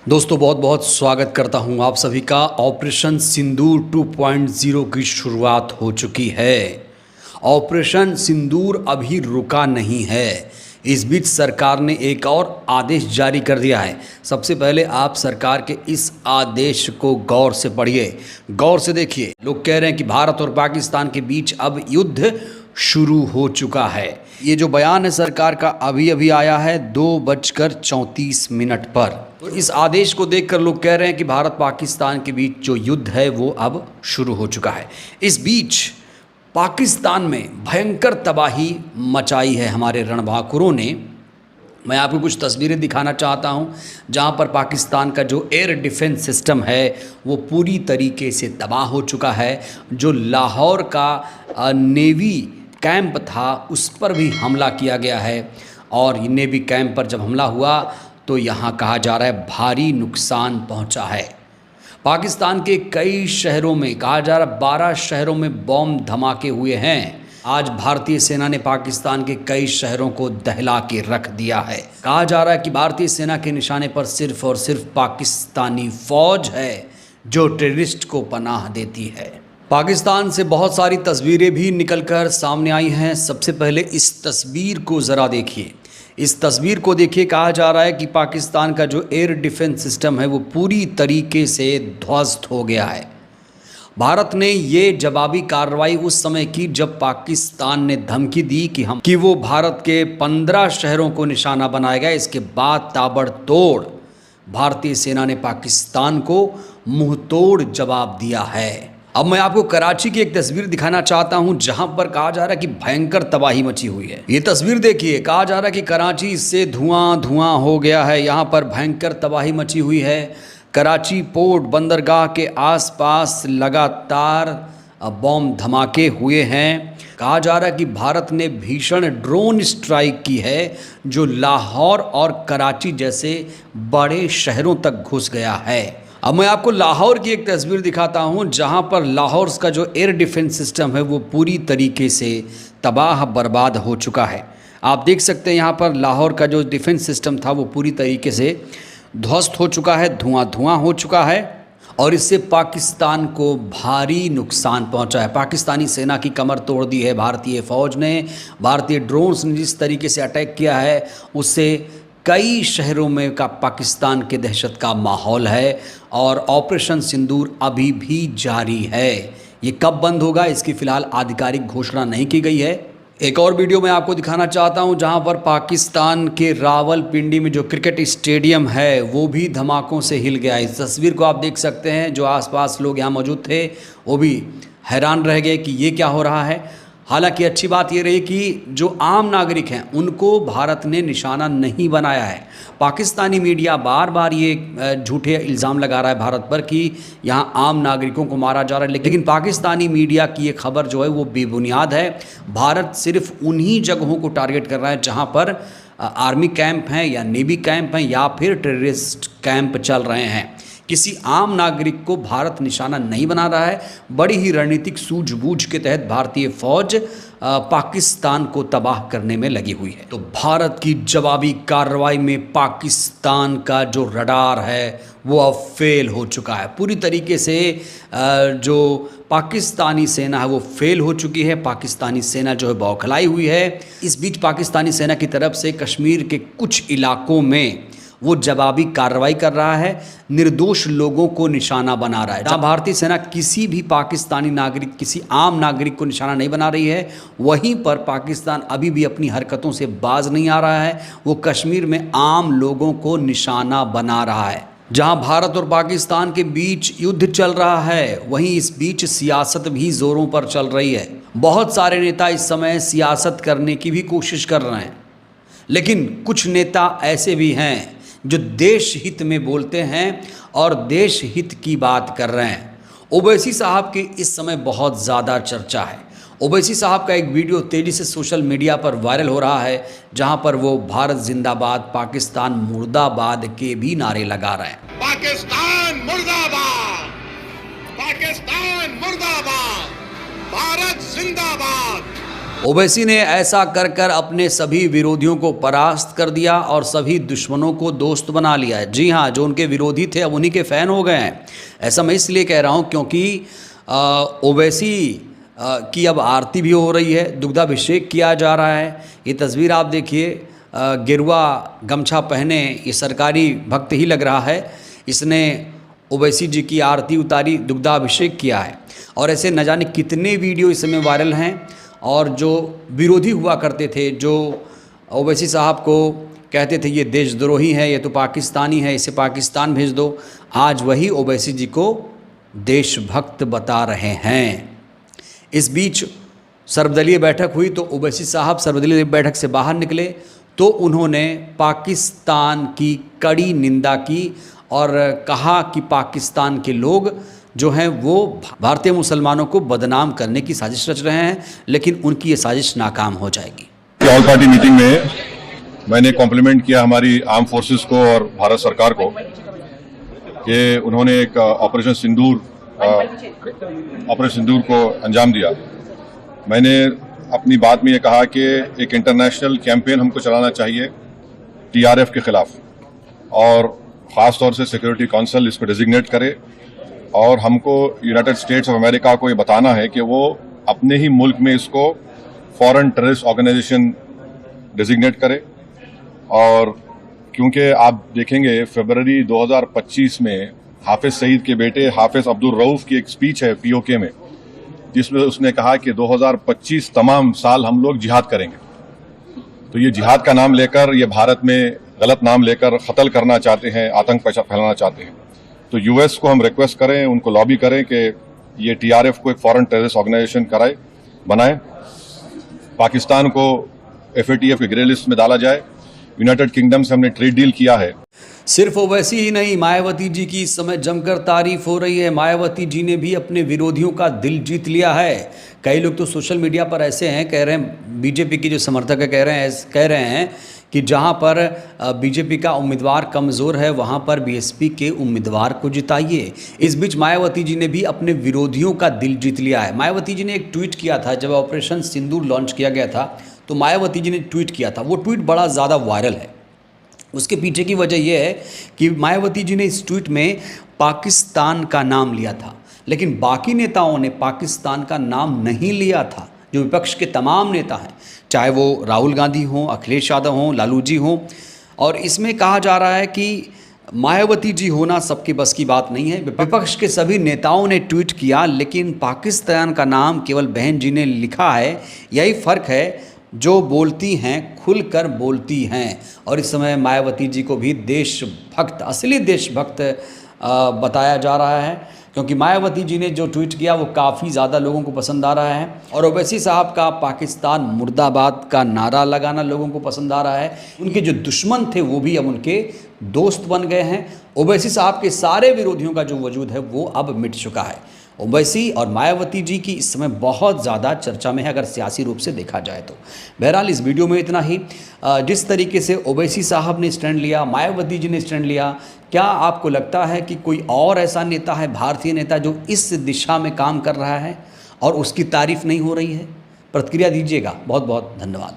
दोस्तों बहुत बहुत स्वागत करता हूं आप सभी का। ऑपरेशन सिंदूर 2.0 की शुरुआत हो चुकी है। ऑपरेशन सिंदूर अभी रुका नहीं है। इस बीच सरकार ने एक और आदेश जारी कर दिया है। सबसे पहले आप सरकार के इस आदेश को गौर से पढ़िए, गौर से देखिए। लोग कह रहे हैं कि भारत और पाकिस्तान के बीच अब युद्ध शुरू हो चुका है। ये जो बयान है सरकार का अभी अभी आया है 2:34 पर। तो इस आदेश को देखकर लोग कह रहे हैं कि भारत पाकिस्तान के बीच जो युद्ध है वो अब शुरू हो चुका है। इस बीच पाकिस्तान में भयंकर तबाही मचाई है हमारे रणबांकुरों ने। मैं आपको कुछ तस्वीरें दिखाना चाहता हूं जहां पर पाकिस्तान का जो एयर डिफेंस सिस्टम है वो पूरी तरीके से तबाह हो चुका है। जो लाहौर का नेवी कैंप था उस पर भी हमला किया गया है और नेवी कैंप पर जब हमला हुआ तो यहाँ कहा जा रहा है भारी नुकसान पहुँचा है। पाकिस्तान के कई शहरों में कहा जा रहा है 12 शहरों में बॉम्ब धमाके हुए हैं। आज भारतीय सेना ने पाकिस्तान के कई शहरों को दहला के रख दिया है। कहा जा रहा है कि भारतीय सेना के निशाने पर सिर्फ और सिर्फ पाकिस्तानी फौज है जो टेररिस्ट को पनाह देती है। पाकिस्तान से बहुत सारी तस्वीरें भी निकलकर सामने आई हैं। सबसे पहले इस तस्वीर को ज़रा देखिए। इस तस्वीर को देखिए, कहा जा रहा है कि पाकिस्तान का जो एयर डिफेंस सिस्टम है वो पूरी तरीके से ध्वस्त हो गया है। भारत ने ये जवाबी कार्रवाई उस समय की जब पाकिस्तान ने धमकी दी कि वो भारत के 15 शहरों को निशाना बनाएगा। इसके बाद ताबड़तोड़ भारतीय सेना ने पाकिस्तान को मुंहतोड़ जवाब दिया है। अब मैं आपको कराची की एक तस्वीर दिखाना चाहता हूं जहां पर कहा जा रहा है कि भयंकर तबाही मची हुई है। ये तस्वीर देखिए, कहा जा रहा है कि कराची से धुआं धुआं हो गया है। यहां पर भयंकर तबाही मची हुई है। कराची पोर्ट बंदरगाह के आसपास लगातार बॉम्ब धमाके हुए हैं। कहा जा रहा है कि भारत ने भीषण ड्रोन स्ट्राइक की है जो लाहौर और कराची जैसे बड़े शहरों तक घुस गया है। अब मैं आपको लाहौर की एक तस्वीर दिखाता हूं जहां पर लाहौर का जो एयर डिफेंस सिस्टम है वो पूरी तरीके से तबाह बर्बाद हो चुका है। आप देख सकते हैं यहाँ पर लाहौर का जो डिफेंस सिस्टम था वो पूरी तरीके से ध्वस्त हो चुका है, धुआं धुआं हो चुका है और इससे पाकिस्तान को भारी नुकसान पहुंचा है। पाकिस्तानी सेना की कमर तोड़ दी है भारतीय फ़ौज ने। भारतीय ड्रोन्स ने जिस तरीके से अटैक किया है उससे कई शहरों में का पाकिस्तान के दहशत का माहौल है और ऑपरेशन सिंदूर अभी भी जारी है। ये कब बंद होगा इसकी फ़िलहाल आधिकारिक घोषणा नहीं की गई है। एक और वीडियो मैं आपको दिखाना चाहता हूं जहां पर पाकिस्तान के रावलपिंडी में जो क्रिकेट स्टेडियम है वो भी धमाकों से हिल गया। इस तस्वीर को आप देख सकते हैं। जो आसपास लोग यहाँ मौजूद थे वो भी हैरान रह गए कि ये क्या हो रहा है। हालांकि अच्छी बात ये रही कि जो आम नागरिक हैं उनको भारत ने निशाना नहीं बनाया है। पाकिस्तानी मीडिया बार बार ये झूठे इल्ज़ाम लगा रहा है भारत पर कि यहाँ आम नागरिकों को मारा जा रहा है, लेकिन पाकिस्तानी मीडिया की ये खबर जो है वो बेबुनियाद है। भारत सिर्फ उन्हीं जगहों को टारगेट कर रहा है जहाँ पर आर्मी कैंप हैं या नेवी कैंप हैं या फिर टेररिस्ट कैंप चल रहे हैं। किसी आम नागरिक को भारत निशाना नहीं बना रहा है। बड़ी ही रणनीतिक सूझबूझ के तहत भारतीय फौज पाकिस्तान को तबाह करने में लगी हुई है। तो भारत की जवाबी कार्रवाई में पाकिस्तान का जो रडार है वो अब फेल हो चुका है। पूरी तरीके से जो पाकिस्तानी सेना है वो फेल हो चुकी है। पाकिस्तानी सेना जो है बौखलाई हुई है। इस बीच पाकिस्तानी सेना की तरफ से कश्मीर के कुछ इलाकों में वो जवाबी कार्रवाई कर रहा है, निर्दोष लोगों को निशाना बना रहा है। जहाँ भारतीय सेना किसी भी पाकिस्तानी नागरिक, किसी आम नागरिक को निशाना नहीं बना रही है, वहीं पर पाकिस्तान अभी भी अपनी हरकतों से बाज नहीं आ रहा है। वो कश्मीर में आम लोगों को निशाना बना रहा है। जहाँ भारत और पाकिस्तान के बीच युद्ध चल रहा है वहीं इस बीच सियासत भी जोरों पर चल रही है। बहुत सारे नेता इस समय सियासत करने की भी कोशिश कर रहे हैं, लेकिन कुछ नेता ऐसे भी हैं जो देश हित में बोलते हैं और देश हित की बात कर रहे हैं। ओवैसी साहब की इस समय बहुत ज़्यादा चर्चा है। ओवैसी साहब का एक वीडियो तेज़ी से सोशल मीडिया पर वायरल हो रहा है जहां पर वो भारत जिंदाबाद पाकिस्तान मुर्दाबाद के भी नारे लगा रहे हैं। पाकिस्तान मुर्दाबाद, पाकिस्तान मुर्दाबाद, भारत जिंदाबाद, ओवैसी ने ऐसा कर कर अपने सभी विरोधियों को परास्त कर दिया और सभी दुश्मनों को दोस्त बना लिया है। जी हाँ, जो उनके विरोधी थे अब उन्हीं के फ़ैन हो गए हैं। ऐसा मैं इसलिए कह रहा हूँ क्योंकि ओवैसी की अब आरती भी हो रही है, दुग्धाभिषेक किया जा रहा है। ये तस्वीर आप देखिए, गेरुआ गमछा पहने ये सरकारी भक्त ही लग रहा है, इसने ओवैसी जी की आरती उतारी, दुग्धाभिषेक किया है। और ऐसे न जाने कितने वीडियो इस समय वायरल हैं। और जो विरोधी हुआ करते थे, जो ओवैसी साहब को कहते थे ये देशद्रोही है, ये तो पाकिस्तानी है, इसे पाकिस्तान भेज दो, आज वही ओवैसी जी को देशभक्त बता रहे हैं। इस बीच सर्वदलीय बैठक हुई तो ओवैसी साहब सर्वदलीय बैठक से बाहर निकले तो उन्होंने पाकिस्तान की कड़ी निंदा की और कहा कि पाकिस्तान के लोग जो हैं वो भारतीय मुसलमानों को बदनाम करने की साजिश रच रहे हैं, लेकिन उनकी ये साजिश नाकाम हो जाएगी। ऑल पार्टी मीटिंग में मैंने कॉम्प्लीमेंट किया हमारी आर्म फोर्सेस को और भारत सरकार को कि उन्होंने एक ऑपरेशन सिंदूर को अंजाम दिया। मैंने अपनी बात में ये कहा कि एक इंटरनेशनल कैंपेन हमको चलाना चाहिए टीआरएफ के खिलाफ, और ख़ास तौर से सिक्योरिटी काउंसिल इसको डेजिग्नेट करे और हमको यूनाइटेड स्टेट्स ऑफ अमेरिका को ये बताना है कि वो अपने ही मुल्क में इसको फॉरेन टेररिस्ट ऑर्गेनाइजेशन डेजिग्नेट करे। और क्योंकि आप देखेंगे फरवरी 2025 में हाफिज सईद के बेटे हाफिज अब्दुल रऊफ की एक स्पीच है पीओके में, जिसमें उसने कहा कि 2025 तमाम साल हम लोग जिहाद करेंगे। तो ये जिहाद का नाम लेकर, ये भारत में गलत नाम लेकर कत्ल करना चाहते हैं, आतंक फैलाना चाहते हैं। तो यूएस को हम रिक्वेस्ट करें, उनको लॉबी करें कि ये टीआरएफ को एक फॉरेन टेररिस्ट ऑर्गेनाइजेशन बनाए, पाकिस्तान को एफएटीएफ के ग्रे लिस्ट में डाला जाए। यूनाइटेड किंगडम से हमने ट्रेड डील किया है। सिर्फ ओवैसी ही नहीं, मायावती जी की इस समय जमकर तारीफ हो रही है। मायावती जी ने भी अपने विरोधियों का दिल जीत लिया है। कई लोग तो सोशल मीडिया पर ऐसे हैं, कह रहे हैं, बीजेपी के जो समर्थक है कह रहे हैं कि जहां पर बीजेपी का उम्मीदवार कमज़ोर है वहां पर बीएसपी के उम्मीदवार को जिताइए। इस बीच मायावती जी ने भी अपने विरोधियों का दिल जीत लिया है। मायावती जी ने एक ट्वीट किया था जब ऑपरेशन सिंदूर लॉन्च किया गया था, तो मायावती जी ने ट्वीट किया था। वो ट्वीट बड़ा ज़्यादा वायरल है। उसके पीछे की वजह यह है कि मायावती जी ने इस ट्वीट में पाकिस्तान का नाम लिया था, लेकिन बाकी नेताओं ने पाकिस्तान का नाम नहीं लिया था। जो विपक्ष के तमाम नेता हैं, चाहे वो राहुल गांधी हों, अखिलेश यादव हों, लालू जी हों, और इसमें कहा जा रहा है कि मायावती जी होना सबके बस की बात नहीं है। विपक्ष के सभी नेताओं ने ट्वीट किया, लेकिन पाकिस्तान का नाम केवल बहन जी ने लिखा है। यही फ़र्क है, जो बोलती हैं खुलकर बोलती हैं। और इस समय मायावती जी को भी देशभक्त, असली देशभक्त बताया जा रहा है, क्योंकि मायावती जी ने जो ट्वीट किया वो काफ़ी ज़्यादा लोगों को पसंद आ रहा है। और ओवैसी साहब का पाकिस्तान मुर्दाबाद का नारा लगाना लोगों को पसंद आ रहा है। उनके जो दुश्मन थे वो भी अब उनके दोस्त बन गए हैं। ओवैसी साहब के सारे विरोधियों का जो वजूद है वो अब मिट चुका है। ओवैसी और मायावती जी की इस समय बहुत ज़्यादा चर्चा में है, अगर सियासी रूप से देखा जाए तो। बहरहाल इस वीडियो में इतना ही। जिस तरीके से ओवैसी साहब ने स्टैंड लिया, मायावती जी ने स्टैंड लिया, क्या आपको लगता है कि कोई और ऐसा नेता है, भारतीय नेता, जो इस दिशा में काम कर रहा है और उसकी तारीफ नहीं हो रही है? प्रतिक्रिया दीजिएगा। बहुत बहुत धन्यवाद।